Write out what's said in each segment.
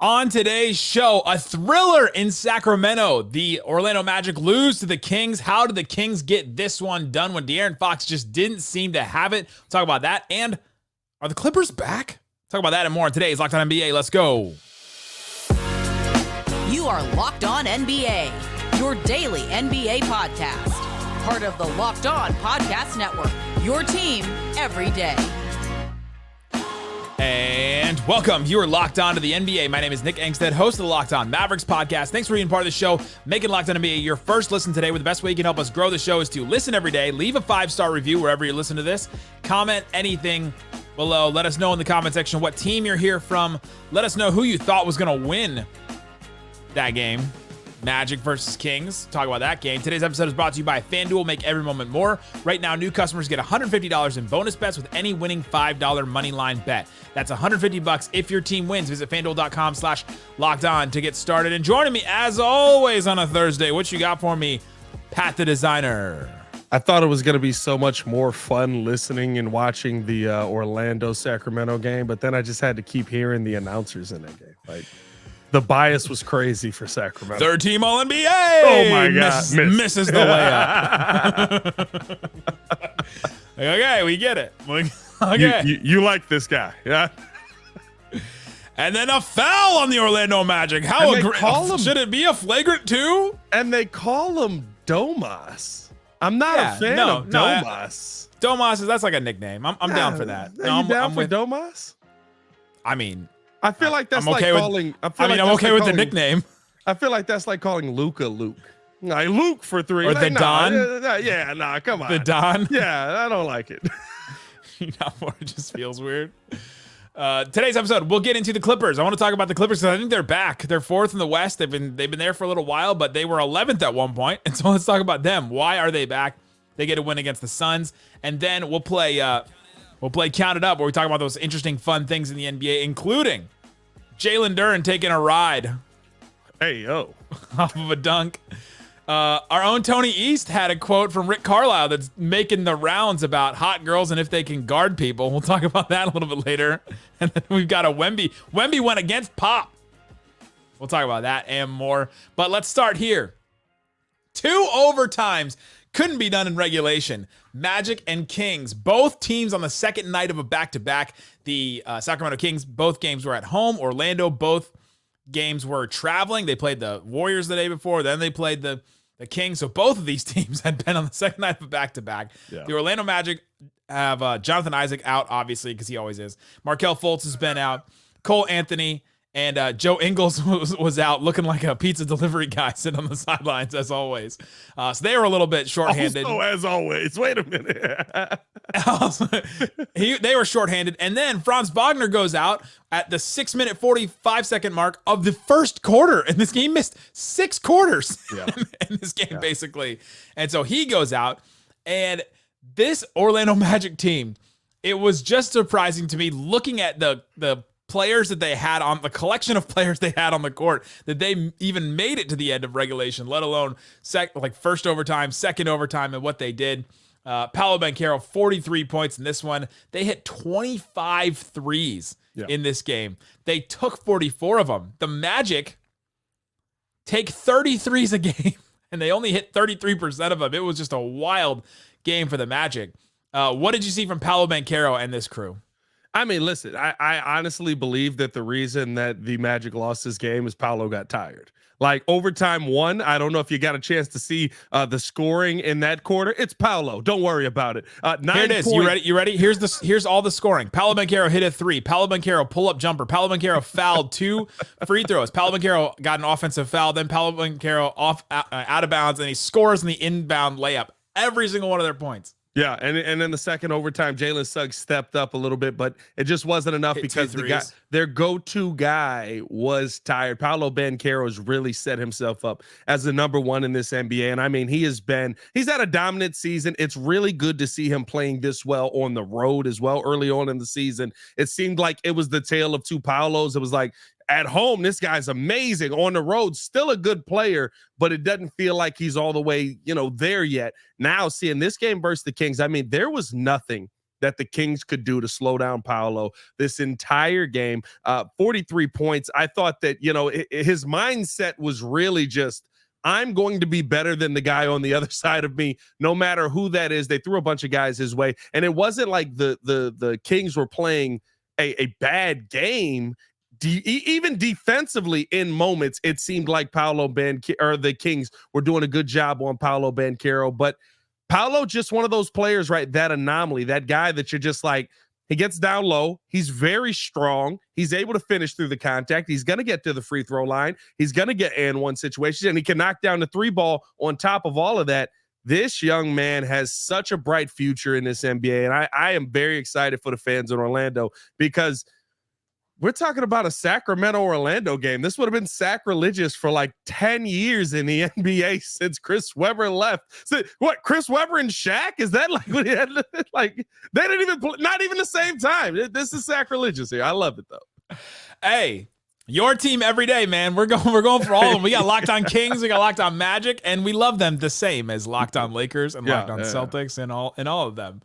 On today's show, a thriller in Sacramento. The Orlando Magic lose to the Kings. How did the Kings get this one done when De'Aaron Fox just didn't seem to have it? We'll talk about that. And are the Clippers back? Talk about that and more on today's Locked On NBA. Let's go. You are Locked On NBA, your daily NBA podcast. Part of the Locked On Podcast Network, your team every day. And welcome. You are locked on to the NBA. My name is Nick Angstadt, host of the Locked On Mavericks podcast. Thanks for being part of the show. Making Locked On NBA your first listen today. With the best way you can help us grow the show is to listen every day. Leave a 5-star review wherever you listen to this. Comment anything below. Let us know in the comment section what team you're here from. Let us know who you thought was going to win that game. Magic versus Kings. Talk about that game. Today's episode is brought to you by FanDuel. Make every moment more. Right now, new customers get $150 in bonus bets with any winning $5 money line bet. That's $150 if your team wins. Visit FanDuel.com/lockedon to get started. And joining me, as always, on a Thursday, what you got for me, Pat the Designer? I thought it was going to be so much more fun listening and watching the Orlando-Sacramento game, but then I just had to keep hearing the announcers in that game. Like, the bias was crazy for Sacramento. Third team All-NBA. Oh, my God. Misses the layup. Okay, we get it. Okay. You like this guy, yeah? And then a foul on the Orlando Magic. How should it be a flagrant 2? And they call him Domas. I'm not a fan of Domas. Domas, that's like a nickname. I'm down for that. Are you down for Domas? I mean, I feel like that's I'm okay like calling. I'm okay with the nickname. I feel like that's like calling Luka Luke. Like Luke for 3. Or like, the Don. Come on. The Don. Yeah, I don't like it. It just feels weird. Today's episode, we'll get into the Clippers. I want to talk about the Clippers because I think they're back. They're 4th in the West. They've been there for a little while, but they were 11th at one point. And so let's talk about them. Why are they back? They get a win against the Suns, and then we'll play Count It Up, where we talk about those interesting, fun things in the NBA, including Jalen Duren taking a ride. Hey, yo. Off of a dunk. Our own Tony East had a quote from Rick Carlisle that's making the rounds about hot girls and if they can guard people. We'll talk about that a little bit later. And then we've got a Wemby. Wemby went against Pop. We'll talk about that and more. But let's start here. 2 overtimes couldn't be done in regulation. Magic and Kings, both teams on the second night of a back-to-back. The Sacramento Kings, both games were at home. Orlando, both games were traveling. They played the Warriors the day before. Then they played the Kings. So both of these teams had been on the second night of a back-to-back. Yeah. The Orlando Magic have Jonathan Isaac out, obviously, because he always is. Markelle Fultz has been out. Cole Anthony and Joe Ingles was out looking like a pizza delivery guy sitting on the sidelines, as always. So they were a little bit shorthanded. Also, as always. Wait a minute. They were shorthanded. And then Franz Wagner goes out at the 6-minute, 45-second mark of the first quarter. And this game missed 6 quarters in this game, basically. And so he goes out. And this Orlando Magic team, it was just surprising to me looking at the players that they had on the collection of players they had on the court, that they even made it to the end of regulation, let alone first overtime, second overtime, and what they did. Paolo Banchero, 43 points in this one. They hit 25 threes in this game. They took 44 of them. The Magic take 33s a game, and they only hit 33% of them. It was just a wild game for the Magic. What did you see from Paolo Banchero and this crew? I mean, listen, I honestly believe that the reason that the Magic lost this game is Paolo got tired. Like overtime 1, I don't know if you got a chance to see the scoring in that quarter. It's Paolo. Don't worry about it. Here it is. You ready? Here's all the scoring. Paolo Banchero hit a 3. Paolo Banchero pull-up jumper. Paolo Banchero fouled 2 free throws. Paolo Banchero got an offensive foul. Then Paolo Banchero out of bounds, and he scores in the inbound layup. Every single one of their points. Yeah, and then the second overtime, Jalen Suggs stepped up a little bit, but it just wasn't enough because their go-to guy was tired. Paolo Banchero has really set himself up as the number 1 in this NBA, and I mean, he's had a dominant season. It's really good to see him playing this well on the road as well. Early on in the season, it seemed like it was the tale of 2 Paolos. It was like, at home, this guy's amazing. On the road, still a good player, but it doesn't feel like he's all the way, there yet. Now, seeing this game versus the Kings, I mean, there was nothing that the Kings could do to slow down Paolo this entire game. 43 points. I thought that, his mindset was really just, I'm going to be better than the guy on the other side of me, no matter who that is. They threw a bunch of guys his way, and it wasn't like the Kings were playing a bad game. Even defensively in moments, it seemed like the Kings were doing a good job on Paolo Banchero, but Paolo just one of those players, right? That anomaly, that guy that you're just like, he gets down low. He's very strong. He's able to finish through the contact. He's going to get to the free throw line. He's going to get and one situations, and he can knock down the 3-ball on top of all of that. This young man has such a bright future in this NBA, and I am very excited for the fans in Orlando, because we're talking about a Sacramento-Orlando game. This would have been sacrilegious for like 10 years in the NBA since Chris Webber left. So, what, Chris Webber and Shaq? Is that like what he had? Like, they didn't even play, not even the same time. This is sacrilegious here. I love it, though. Hey, your team every day, man. We're going for all of them. We got Locked On Kings, we got Locked On Magic, and we love them the same as Locked On Lakers and Locked On Celtics and all of them.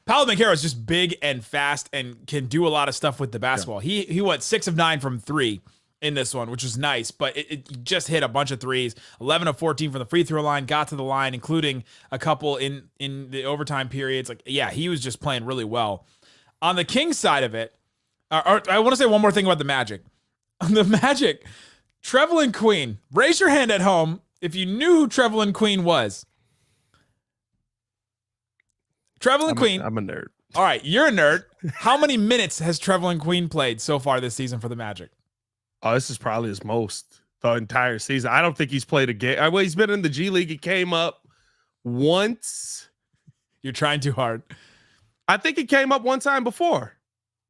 Paolo Banchero is just big and fast and can do a lot of stuff with the basketball. Yeah. He went 6 of 9 from 3 in this one, which was nice, but it just hit a bunch of threes. 11 of 14 from the free throw line, got to the line, including a couple in the overtime periods. Like, yeah, he was just playing really well. On the Kings side of it, or I want to say one more thing about the Magic. On the Magic, Trevelin Queen. Raise your hand at home if you knew who Trevelin Queen was. Trevelin Queen. I'm a nerd. All right, you're a nerd. How many minutes has Trevelin Queen played so far this season for the Magic? Oh, this is probably his most the entire season. I don't think he's played a game. Well, he's been in the G League. He came up once. You're trying too hard. I think he came up one time before.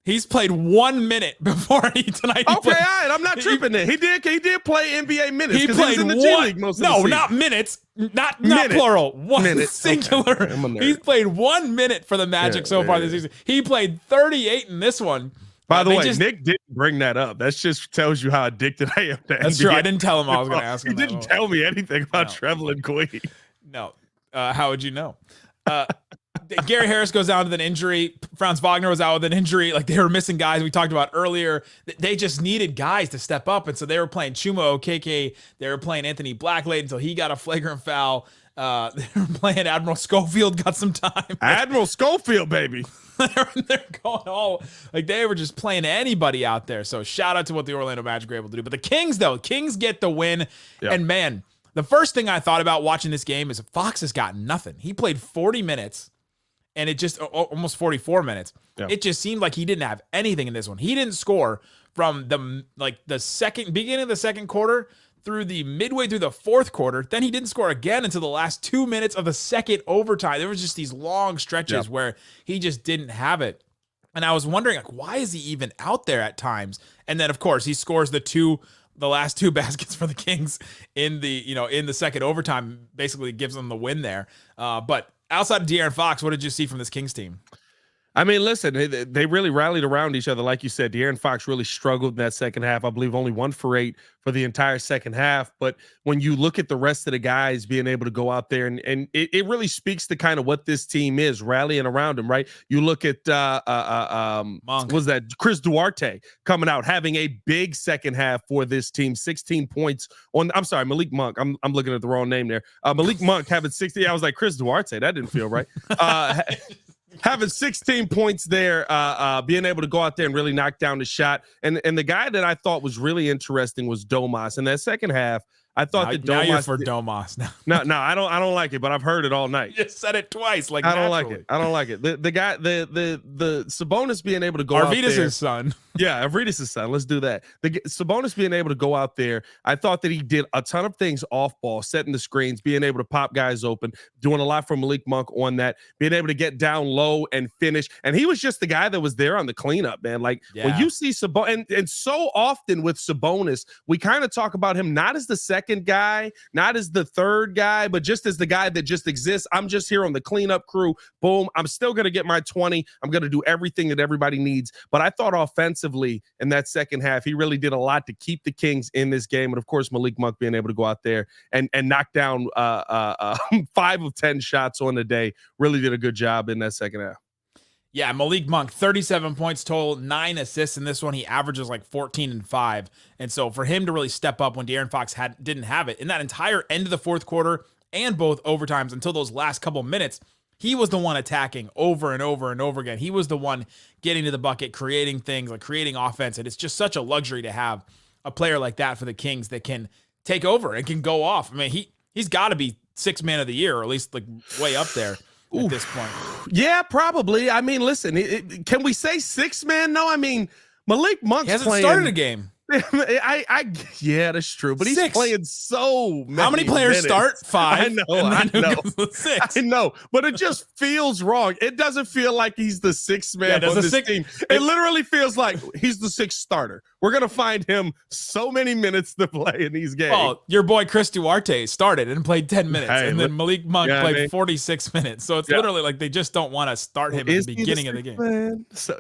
He's played 1 minute before tonight. Okay, all right. I'm not tripping there. He did play NBA minutes. He played in the G League most of the season. Not minutes. Not plural. One minute. Singular. Okay. He's played 1 minute for the Magic so far this season. He played 38 in this one. By the way, Nick didn't bring that up. That just tells you how addicted I am to NBA. That's true. I didn't tell him I was going to ask him. He didn't tell me anything about Trevelin Queen. No. How would you know? Gary Harris goes down with an injury. Franz Wagner was out with an injury. Like, they were missing guys we talked about earlier. They just needed guys to step up. And so they were playing Chuma Okeke. They were playing Anthony Blacklade until he got a flagrant foul. They were playing Admiral Schofield, got some time. Admiral Schofield, baby. They're going all, like, they were just playing anybody out there. So shout out to what the Orlando Magic were able to do. But the Kings, though, get the win. Yep. And man, the first thing I thought about watching this game is Fox has got nothing. He played 40 minutes. And it just almost 44 minutes. Yeah. It just seemed like he didn't have anything in this one. He didn't score from the beginning of the second quarter through the midway through the fourth quarter. Then he didn't score again until the last 2 minutes of the second overtime. There was just these long stretches where he just didn't have it. And I was wondering, like, why is he even out there at times? And then, of course, he scores the last 2 baskets for the Kings in the second overtime, basically gives them the win there. But outside of De'Aaron Fox, what did you see from this Kings team? I mean, listen, they really rallied around each other. Like you said, De'Aaron Fox really struggled in that second half. I believe only 1 for 8 for the entire second half. But when you look at the rest of the guys being able to go out there, and it really speaks to kind of what this team is, rallying around him, right? You look at Monk. Was that Chris Duarte coming out, having a big second half for this team, 16 points on, I'm sorry, Malik Monk. I'm looking at the wrong name there. Malik Monk having 60. I was like, Chris Duarte, that didn't feel right. Having 16 points there, being able to go out there and really knock down the shot. And the guy that I thought was really interesting was Domas. In that second half, I thought that Domas. Now you're for Domas. No, I don't like it, but I've heard it all night. You just said it twice. Like, I don't like it. I don't like it. The guy, the Sabonis being able to go out there. Arvidas' son. Yeah, Arvidas' son. Let's do that. The Sabonis being able to go out there, I thought that he did a ton of things off ball, setting the screens, being able to pop guys open, doing a lot for Malik Monk on that, being able to get down low and finish. And he was just the guy that was there on the cleanup, man. Like, when you see Sabonis, and so often with Sabonis, we kind of talk about him not as the second guy, not as the third guy, but just as the guy that just exists. I'm just here on the cleanup crew. Boom. I'm still going to get my 20. I'm going to do everything that everybody needs. But I thought offensively in that second half, he really did a lot to keep the Kings in this game. And of course, Malik Monk being able to go out there and knock down 5 of 10 shots on the day, really did a good job in that second half. Yeah, Malik Monk, 37 points total, 9 assists in this one. He averages like 14 and 5. And so for him to really step up when De'Aaron Fox didn't have it in that entire end of the fourth quarter and both overtimes until those last couple minutes, he was the one attacking over and over and over again. He was the one getting to the bucket, creating things, like creating offense. And it's just such a luxury to have a player like that for the Kings that can take over and can go off. I mean, he's got to be 6th man of the year, or at least like way up there at this point. Yeah, probably. I mean, listen, can we say 6th man? No, I mean, Malik Monk's hasn't playing. Started a game. Yeah, that's true. But he's 6. playing so many. How many players minutes. start? 5. I know. 6. I know, but it just feels wrong. It doesn't feel like he's the 6th man on this team. It literally feels like he's the 6th starter. We're gonna find him so many minutes to play in these games. Well, your boy Chris Duarte started and played 10 minutes, and then Malik Monk played 46 minutes. So it's literally like they just don't want to start him at the beginning of the game. Man? So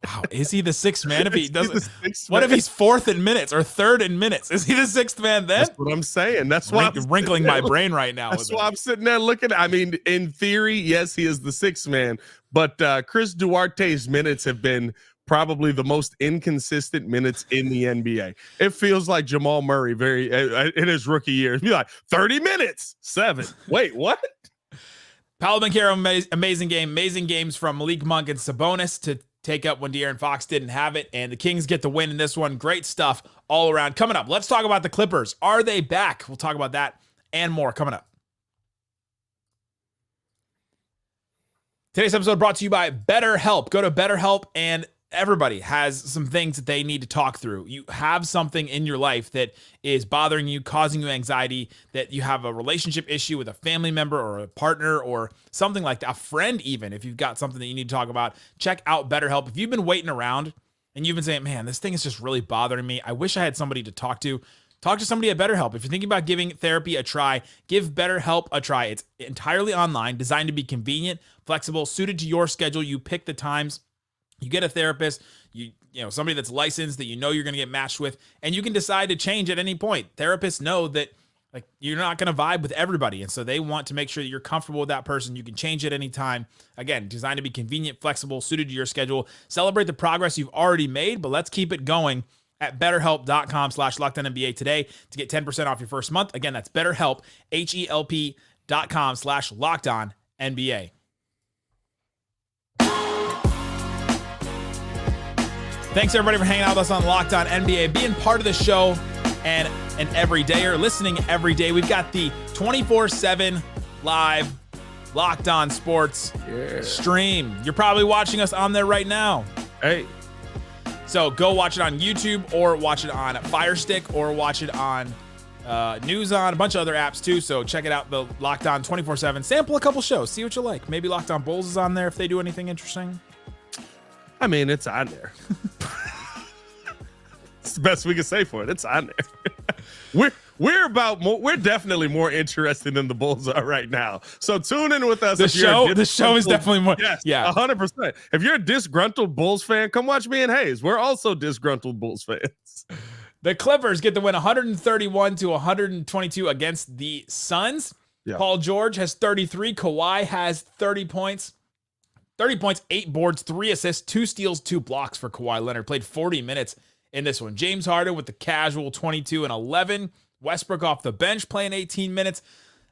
wow, is he the 6th man? If he doesn't, what if he's 4th in minutes or 3rd in minutes? Is he the 6th man then? That's what I'm saying. That's why I'm wrinkling my brain right now. That's why I'm sitting there looking. I mean, in theory, yes, he is the 6th man, but Chris Duarte's minutes have been probably the most inconsistent minutes in the NBA. It feels like Jamal Murray in his rookie year. Be like 30 minutes, 7. Wait, what? Paolo Banchero, amazing game. Amazing games from Malik Monk and Sabonis to take up when De'Aaron Fox didn't have it, and the Kings get the win in this one. Great stuff all around. Coming up, let's talk about the Clippers. Are they back? We'll talk about that and more coming up. Today's episode brought to you by BetterHelp. Go to BetterHelp, and everybody has some things that they need to talk through. You have something in your life that is bothering you, causing you anxiety, that you have a relationship issue with a family member or a partner or something like that, a friend even. If you've got something that you need to talk about, check out BetterHelp. If you've been waiting around and you've been saying, man, this thing is just really bothering me, I wish I had somebody to talk to somebody at BetterHelp. If you're thinking about giving therapy a try, give BetterHelp a try. It's entirely online, designed to be convenient, flexible, suited to your schedule. You pick the times. You get a therapist, you know, somebody that's licensed that you know you're going to get matched with, and you can decide to change at any point. Therapists know that like you're not going to vibe with everybody, and so they want to make sure that you're comfortable with that person. You can change at any time. Again, designed to be convenient, flexible, suited to your schedule. Celebrate the progress you've already made, but let's keep it going at betterhelp.com/LockedOnNBA today to get 10% off your first month. Again, that's BetterHelp, HELP.com/LockedOnNBA. Thanks, everybody, for hanging out with us on Locked On NBA, being part of the show and an everydayer, listening every day. We've got the 24/7 live Locked On Sports stream. You're probably watching us on there right now. Hey. So go watch it on YouTube or watch it on Fire Stick or watch it on News On, a bunch of other apps too. So check it out, the Locked On 24/7. Sample a couple shows, see what you like. Maybe Locked On Bulls is on there if they do anything interesting. I mean, it's on there. It's the best we can say for it. It's on there. We're definitely more interested than the Bulls are right now. So tune in with us. The show is definitely more. Yes, yeah, 100%. If you're a disgruntled Bulls fan, come watch me and Hayes. We're also disgruntled Bulls fans. The Clippers get the win 131-122 against the Suns. Yeah. Paul George has 33. Kawhi has 30 points. 30 points, 8 boards, 3 assists, 2 steals, 2 blocks for Kawhi Leonard. Played 40 minutes in this one. James Harden with the casual 22 and 11. Westbrook off the bench playing 18 minutes.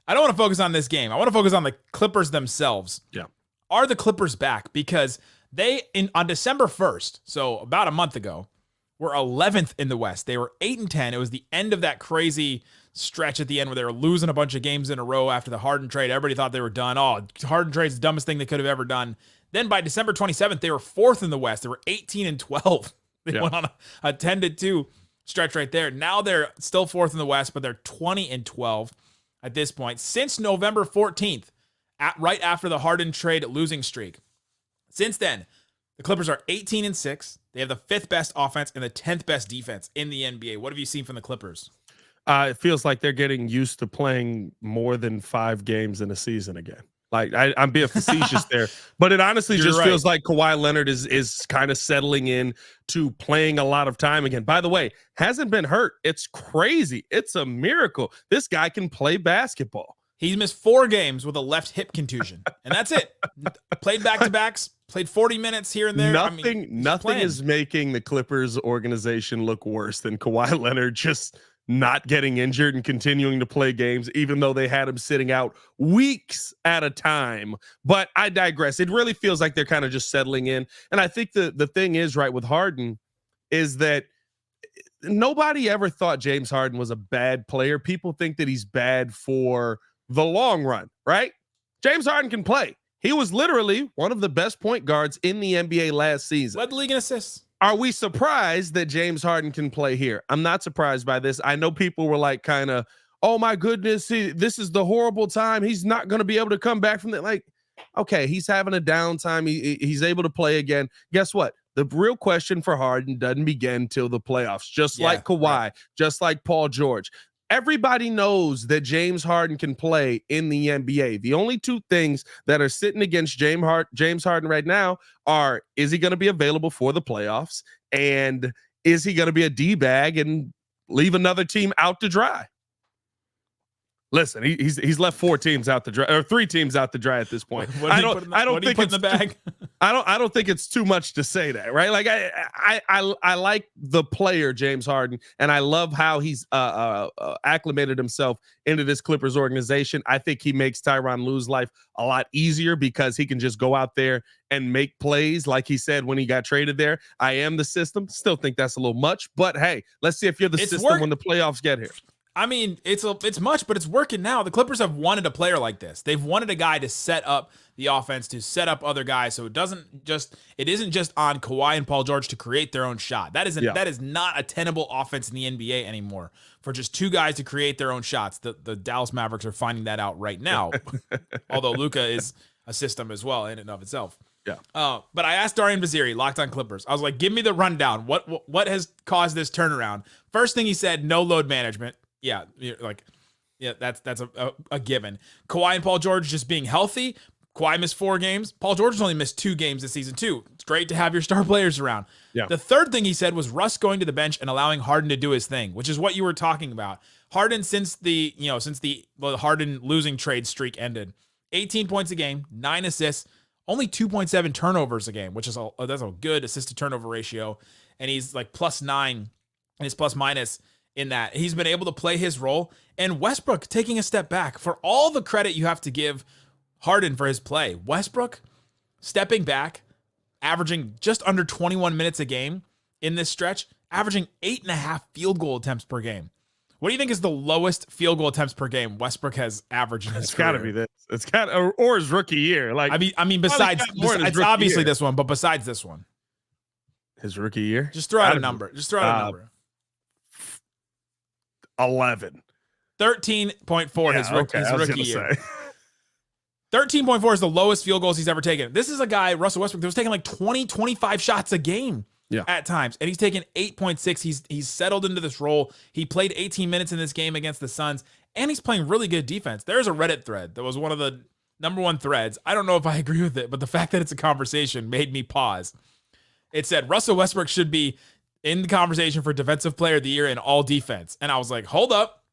I don't want to focus on this game. I want to focus on the Clippers themselves. Yeah. Are the Clippers back? Because they, on December 1st, so about a month ago, were 11th in the West. They were 8-10. It was the end of that crazy stretch at the end where they were losing a bunch of games in a row after the Harden trade. Everybody thought they were done. Oh, Harden trade's the dumbest thing they could have ever done. Then by December 27th, they were 4th in the West. They were 18-12. They went on a 10-2 stretch right there. Now they're still 4th in the West, but they're 20-12 at this point. Since November 14th, right after the Harden trade losing streak. Since then, the Clippers are 18-6. They have the 5th best offense and the 10th best defense in the NBA. What have you seen from the Clippers? It feels like they're getting used to playing more than 5 games in a season again. Like I'm being facetious there, but it honestly feels like Kawhi Leonard is kind of settling in to playing a lot of time again. By the way, hasn't been hurt. It's crazy. It's a miracle. This guy can play basketball. He missed 4 games with a left hip contusion, and that's it. Played back-to-backs, played 40 minutes here and there. Nothing is making the Clippers organization look worse than Kawhi Leonard just not getting injured and continuing to play games, even though they had him sitting out weeks at a time. But I digress. It really feels like they're kind of just settling in. And I think the thing is, right, with Harden is that nobody ever thought James Harden was a bad player. People think that he's bad for the long run, right? James Harden can play. He was literally one of the best point guards in the NBA last season. Led the league in assists. Are we surprised that James Harden can play here? I'm not surprised by this. I know people were like kind of, oh my goodness, this is the horrible time. He's not going to be able to come back from that. Like, okay, he's having a downtime. He's able to play again. Guess what? The real question for Harden doesn't begin till the playoffs, just like Kawhi, right. Just like Paul George. Everybody knows that James Harden can play in the NBA. The only 2 things that are sitting against James Harden right now are, is he going to be available for the playoffs? And is he going to be a D-bag and leave another team out to dry? Listen, he's left 4 teams out to dry, or 3 teams out to dry at this point. I don't think it's in the bag. I don't think it's too much to say that, right? Like I like the player James Harden, and I love how he's acclimated himself into this Clippers organization. I think he makes Tyronn Lue's life a lot easier because he can just go out there and make plays, like he said when he got traded there. I am the system. Still think that's a little much, but hey, let's see if you're the system when the playoffs get here. I mean, it's much, but it's working now. The Clippers have wanted a player like this. They've wanted a guy to set up the offense, to set up other guys, so it isn't just on Kawhi and Paul George to create their own shot. That is not a tenable offense in the NBA anymore, for just 2 guys to create their own shots. The Dallas Mavericks are finding that out right now, although Luka is a system as well in and of itself. Yeah. But I asked Darian Vaziri, Locked On Clippers. I was like, give me the rundown. What has caused this turnaround? First thing he said, no load management. Yeah, that's a given. Kawhi and Paul George just being healthy. Kawhi missed 4 games. Paul George has only missed 2 games this season too. It's great to have your star players around. Yeah. The third thing he said was Russ going to the bench and allowing Harden to do his thing, which is what you were talking about. Harden, since the Harden losing trade streak ended, 18 points a game, 9 assists, only 2.7 turnovers a game, which is that's a good assist to turnover ratio, and he's like +9 in his plus minus. In that he's been able to play his role, and Westbrook taking a step back. For all the credit you have to give Harden for his play, Westbrook stepping back, averaging just under 21 minutes a game in this stretch, averaging 8.5 field goal attempts per game. What do you think is the lowest field goal attempts per game Westbrook has averaged in his career? It's got to be this. It's got or his rookie year. Like I mean, besides it's obviously this one, but besides this one, his rookie year. Just throw out a number. 11. 13.4 his rookie year. 13.4 is the lowest field goals he's ever taken. This is a guy, Russell Westbrook, that was taking like 20, 25 shots a game at times, and he's taken 8.6. He's settled into this role. He played 18 minutes in this game against the Suns, and he's playing really good defense. There's a Reddit thread that was one of the #1 threads. I don't know if I agree with it, but the fact that it's a conversation made me pause. It said, Russell Westbrook should be in the conversation for Defensive Player of the Year in all defense. And I was like, hold up.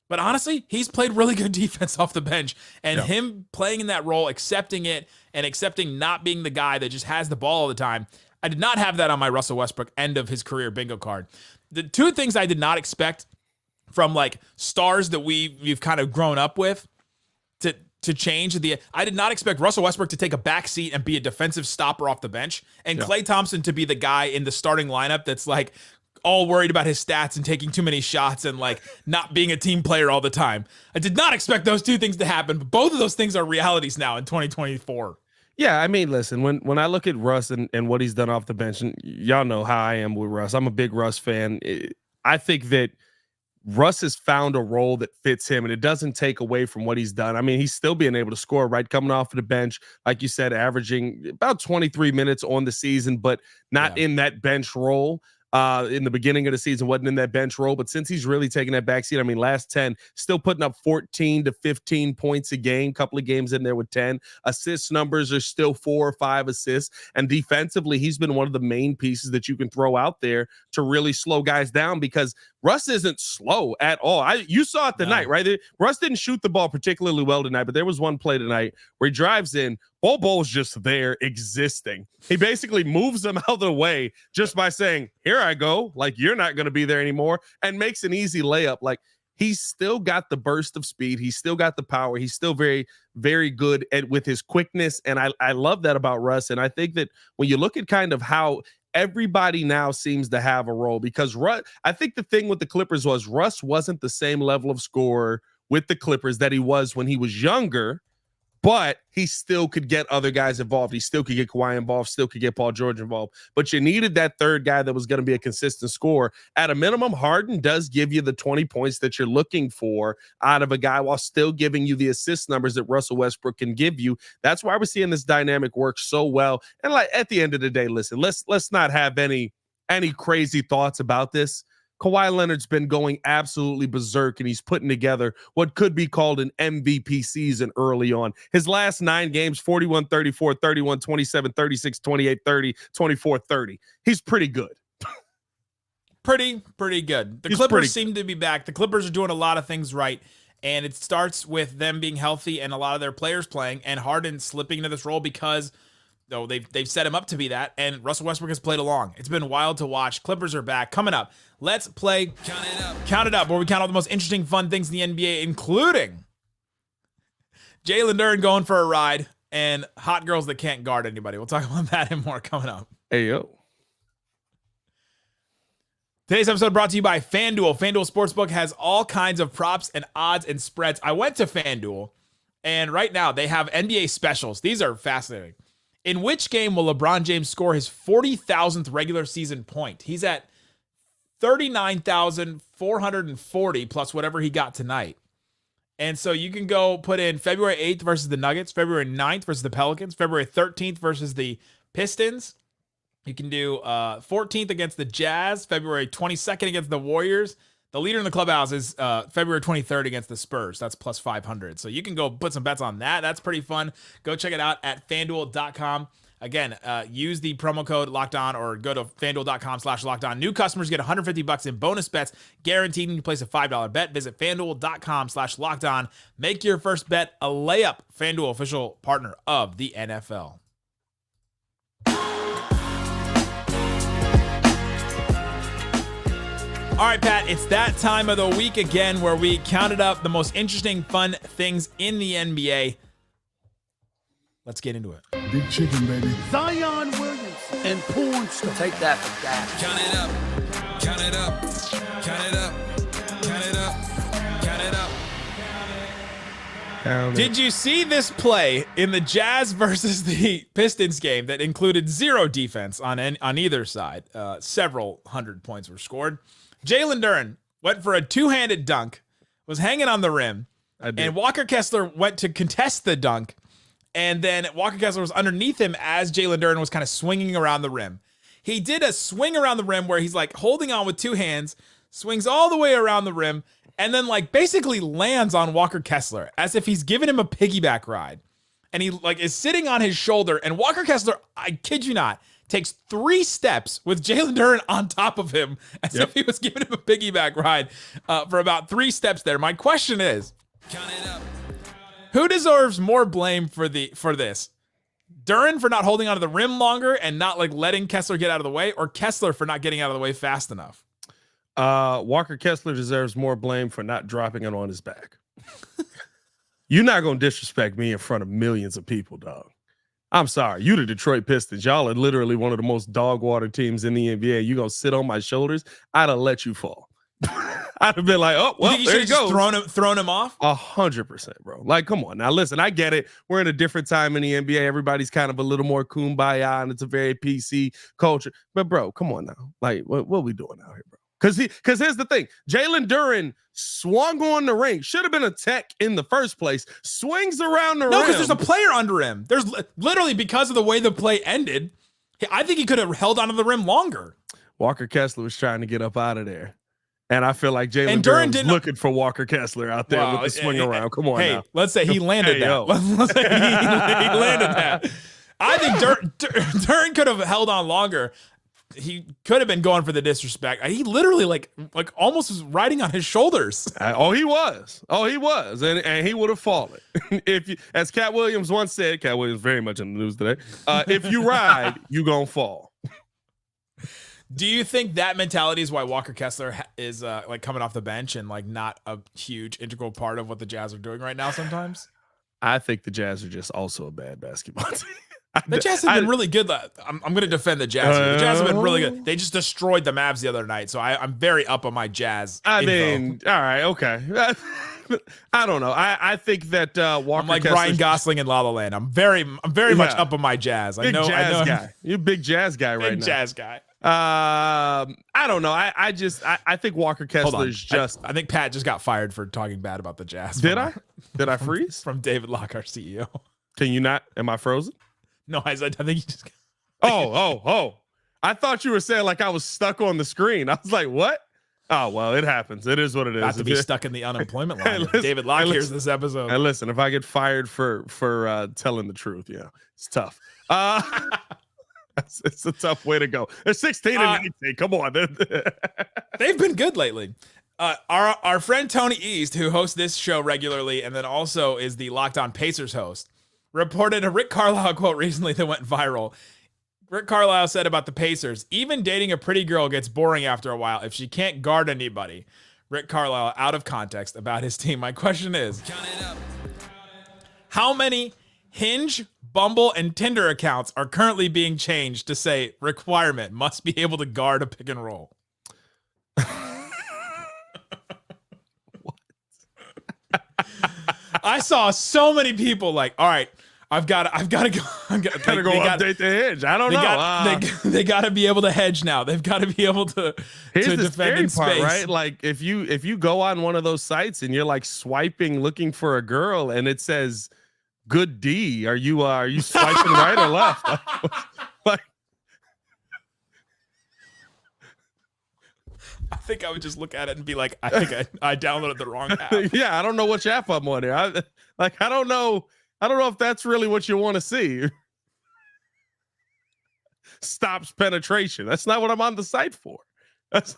But honestly, he's played really good defense off the bench. And him playing in that role, accepting it, and accepting not being the guy that just has the ball all the time. I did not have that on my Russell Westbrook end of his career bingo card. The 2 things I did not expect from like stars that we've kind of grown up with to change I did not expect Russell Westbrook to take a back seat and be a defensive stopper off the bench, and Klay Thompson to be the guy in the starting lineup that's like all worried about his stats and taking too many shots and like not being a team player all the time. I did not expect those 2 things to happen, but both of those things are realities now in 2024. Yeah, I mean, listen, when I look at Russ and what he's done off the bench, and y'all know how I am with Russ. I'm a big Russ fan. I think that Russ has found a role that fits him, and it doesn't take away from what he's done. I mean, he's still being able to score, right? Coming off of the bench, like you said, averaging about 23 minutes on the season, but not in that bench role. In the beginning of the season, wasn't in that bench role, but since he's really taken that backseat, I mean, last 10, still putting up 14 to 15 points a game, couple of games in there with 10. Assist numbers are still 4 or 5 assists, and defensively, he's been one of the main pieces that you can throw out there to really slow guys down, because Russ isn't slow at all. You saw it tonight, right? Russ didn't shoot the ball particularly well tonight, but there was one play tonight where he drives in. Ball's just there existing. He basically moves him out of the way just by saying, here I go. Like, you're not going to be there anymore, and makes an easy layup. Like, he's still got the burst of speed. He's still got the power. He's still very, very good with his quickness. And I love that about Russ. And I think that when you look at kind of how everybody now seems to have a role, because I think the thing with the Clippers was Russ wasn't the same level of scorer with the Clippers that he was when he was younger, but he still could get other guys involved. He still could get Kawhi involved, still could get Paul George involved. But you needed that third guy that was going to be a consistent scorer. At a minimum, Harden does give you the 20 points that you're looking for out of a guy while still giving you the assist numbers that Russell Westbrook can give you. That's why we're seeing this dynamic work so well. And like at the end of the day, listen, let's not have any crazy thoughts about this. Kawhi Leonard's been going absolutely berserk, and he's putting together what could be called an MVP season early on. His last 9 games, 41, 34, 31, 27, 36, 28, 30, 24, 30. He's pretty good. Pretty good. The Clippers seem to be back. The Clippers are doing a lot of things right, and it starts with them being healthy and a lot of their players playing, and Harden slipping into this role because they've set him up to be that, and Russell Westbrook has played along. It's been wild to watch. Clippers are back. Coming up, let's play Count It Up, where we count all the most interesting, fun things in the NBA, including Jalen Duren going for a ride and hot girls that can't guard anybody. We'll talk about that and more coming up. Hey, yo. Today's episode brought to you by FanDuel. FanDuel Sportsbook has all kinds of props and odds and spreads. I went to FanDuel, and right now they have NBA specials. These are fascinating. In which game will LeBron James score his 40,000th regular season point? He's at 39,440 plus whatever he got tonight. And so you can go put in February 8th versus the Nuggets, February 9th versus the Pelicans, February 13th versus the Pistons. You can do 14th against the Jazz, February 22nd against the Warriors. The leader in the clubhouse is February 23rd against the Spurs. That's plus 500. So you can go put some bets on that. That's pretty fun. Go check it out at FanDuel.com. Again, use the promo code LOCKEDON or go to FanDuel.com/LOCKEDON. New customers get $150 in bonus bets guaranteed when you place a $5 bet. Visit FanDuel.com/LOCKEDON. Make your first bet a layup. FanDuel, official partner of the NFL. All right, Pat, it's that time of the week again where we counted up the most interesting, fun things in the NBA. Let's get into it. Big chicken, baby. Zion Williamson and porn star. Take that for that. Count it up. Count it up. Count it up. Count it up. Count it up. Did you see this play in the Jazz versus the Pistons game that included zero defense on either side? Several hundred points were scored. Jalen Duren went for a two-handed dunk, was hanging on the rim, and Walker Kessler went to contest the dunk, and then Walker Kessler was underneath him as Jalen Duren was kind of swinging around the rim. He did a swing around the rim where he's like holding on with two hands, swings all the way around the rim, and then like basically lands on Walker Kessler as if he's giving him a piggyback ride. And he like is sitting on his shoulder, and Walker Kessler, I kid you not, takes 3 steps with Jalen Duren on top of him as if he was giving him a piggyback ride for about 3 steps there. My question is, who deserves more blame for this? Duren for not holding onto the rim longer and not like letting Kessler get out of the way, or Kessler for not getting out of the way fast enough? Walker Kessler deserves more blame for not dropping it on his back. You're not going to disrespect me in front of millions of people, dog. I'm sorry. You the Detroit Pistons. Y'all are literally one of the most dog water teams in the NBA. You going to sit on my shoulders? I'd have let you fall. I'd have been like, oh, well, there you go. Thrown him off? 100%, bro. Like, come on. Now, listen, I get it. We're in a different time in the NBA. Everybody's kind of a little more kumbaya, and it's a very PC culture. But, bro, come on now. Like, what are we doing out here, bro? Because here's the thing. Jalen Duren swung on the ring. Should have been a tech in the first place. Swings around the rim. No, because there's a player under him. There's literally, because of the way the play ended, I think he could have held onto the rim longer. Walker Kessler was trying to get up out of there. And I feel like Jalen Duren was looking for Walker Kessler out there with the swing around. Come on now. Let's say he landed that. Let's say he landed that. I think Duren could have held on longer. he could have been going for the disrespect. He literally like almost was riding on his shoulders. He was. And he would have fallen. If you, as Cat Williams once said, Cat Williams very much in the news today. If you ride, you gonna fall. Do you think that mentality is why Walker Kessler is like coming off the bench and like not a huge integral part of what the Jazz are doing right now sometimes? I think the Jazz are just also a bad basketball team. The Jazz have been really good. I'm going to defend the Jazz. The Jazz have been really good. They just destroyed the Mavs the other night, so I'm very up on my Jazz. I mean, all right, okay. I don't know. I think that Walker. I'm like Kessler's Ryan Gosling in La La Land. I'm very much up on my Jazz. Big Jazz guy. You're a big Jazz guy right now. Big Jazz guy. I don't know. I think Walker Kessler is just. I think Pat just got fired for talking bad about the Jazz. Did I freeze? From David Locke, our CEO. Can you not? Am I frozen? No, I think you just. Oh! I thought you were saying like I was stuck on the screen. I was like, what? Oh well, it happens. It is what it is. Not to be stuck in the unemployment line. David Locke hears this episode. And listen, if I get fired for telling the truth, it's tough. It's a tough way to go. They're 16 and 18. Come on, they've been good lately. Our friend Tony East, who hosts this show regularly and then also is the Locked On Pacers host, reported a Rick Carlisle quote recently that went viral. Rick Carlisle said about the Pacers, even dating a pretty girl gets boring after a while if she can't guard anybody. Rick Carlisle out of context about his team. My question is, how many Hinge, Bumble, and Tinder accounts are currently being changed to say requirement must be able to guard a pick and roll? I saw so many people like, all right, I've got to go. Gotta go update the Hinge. I don't know. They got to be able to hedge now. They've got to be able to defend in space, right? Like if you go on one of those sites and you're like swiping looking for a girl and it says good D, are you swiping right or left? Like, I think I would just look at it and be like, I think I downloaded the wrong app. Yeah, I don't know which app I'm on here. I don't know if that's really what you want to see. Stops penetration. That's not what I'm on the site for. That's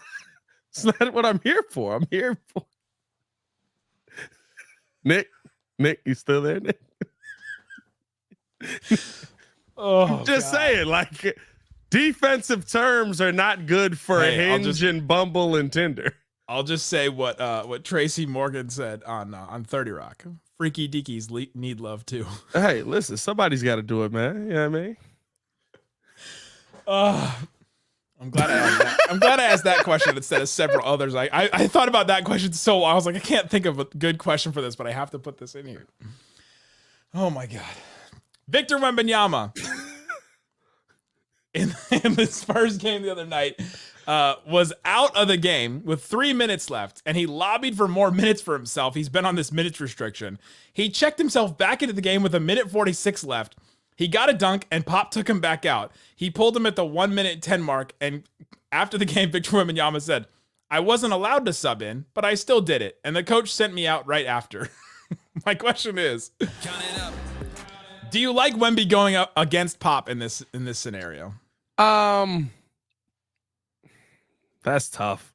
not what I'm here for. I'm here for Nick, you still there, Nick? Just saying, like defensive terms are not good for Hinge and Bumble and Tinder. I'll just say what Tracy Morgan said on 30 Rock. Freaky deakies need love too. Hey, listen, somebody's got to do it, man. You know what I mean? I'm glad I asked that. I'm glad I asked that question instead of several others. I thought about that question so long. I was like, I can't think of a good question for this, but I have to put this in here. Oh my God. Victor Wembanyama in this first game the other night was out of the game with 3 minutes left, and he lobbied for more minutes for himself. He's been on this minutes restriction. He checked himself back into the game with 1:46 left. He got a dunk, and Pop took him back out. He pulled him at the 1:10 mark, and after the game, Victor Wembanyama said, I wasn't allowed to sub in, but I still did it, and the coach sent me out right after. My question is, do you like Wemby going up against Pop in this scenario? That's tough.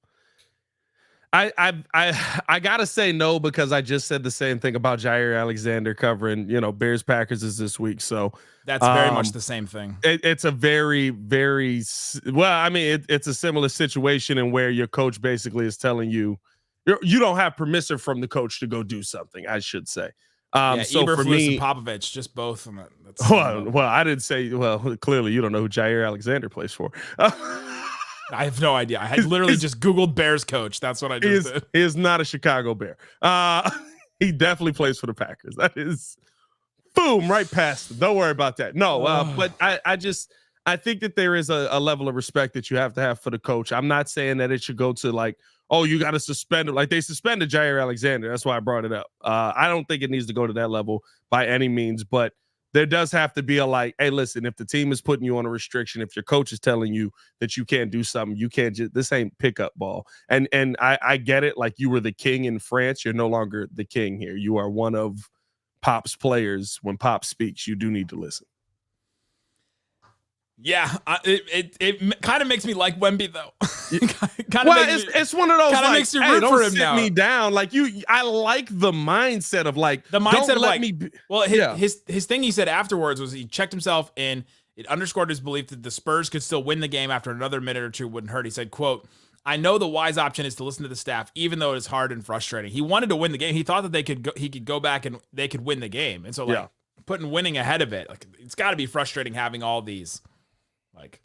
I gotta say no, because I just said the same thing about Jair Alexander covering, Bears Packers is this week. So that's very much the same thing. It's a very, very well. I mean, it's a similar situation in where your coach basically is telling you don't have permission from the coach to go do something, I should say. So for me, and Popovich, just both. Well, I didn't say. Well, clearly you don't know who Jair Alexander plays for. I have no idea. I had literally just Googled Bears coach. That's what I just did. He is not a Chicago Bear. He definitely plays for the Packers. That is, boom, right past him. Don't worry about that. No, but I think that there is a level of respect that you have to have for the coach. I'm not saying that it should go to like, oh, you got to suspend him. Like they suspended Jair Alexander. That's why I brought it up. I don't think it needs to go to that level by any means, but there does have to be a like, hey, listen, if the team is putting you on a restriction, if your coach is telling you that you can't do something, you can't just, this ain't pickup ball. And I get it. Like you were the king in France. You're no longer the king here. You are one of Pop's players. When Pop speaks, you do need to listen. Yeah, it kind of makes me like Wemby though. It's one of those like, makes you hey, root don't for him sit now. me down. Like I like the mindset of like The mindset don't of let like, me be, well, his thing he said afterwards was he checked himself in. It underscored his belief that the Spurs could still win the game after another minute or two wouldn't hurt. He said, quote, "I know the wise option is to listen to the staff, even though it is hard and frustrating." He wanted to win the game. He thought that he could go back and they could win the game. And so like putting winning ahead of it, like it's got to be frustrating having all these like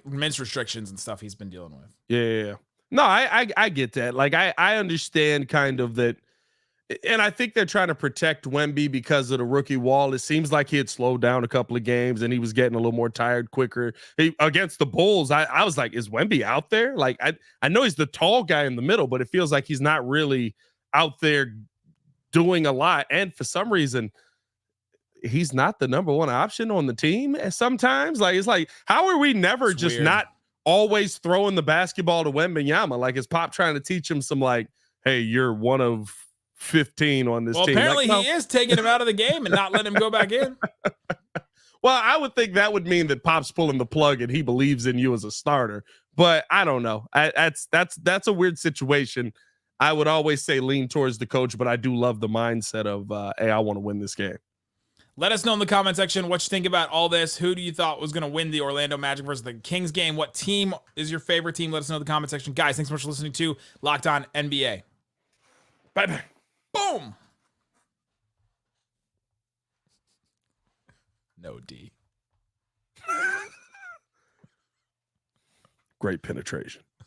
mince restrictions and stuff he's been dealing with. Yeah. No, I get that. Like I understand kind of that. And I think they're trying to protect Wemby because of the rookie wall. It seems like he had slowed down a couple of games and he was getting a little more tired quicker. Against the Bulls, I was like, is Wemby out there? Like, I know he's the tall guy in the middle, but it feels like he's not really out there doing a lot. And for some reason, he's not the number one option on the team sometimes. Like, it's like, how are we never just weird. Not always throwing the basketball to Wembanyama? Like, is Pop trying to teach him some like, hey, you're one of 15 on this team. Apparently like, he is taking him out of the game and not letting him go back in. Well, I would think that would mean that Pop's pulling the plug and he believes in you as a starter. But I don't know. That's a weird situation. I would always say lean towards the coach, but I do love the mindset of, hey, I want to win this game. Let us know in the comment section what you think about all this. Who do you thought was going to win the Orlando Magic versus the Kings game? What team is your favorite team? Let us know in the comment section. Guys, thanks so much for listening to Locked On NBA. Bye-bye. Boom. No D. Great penetration.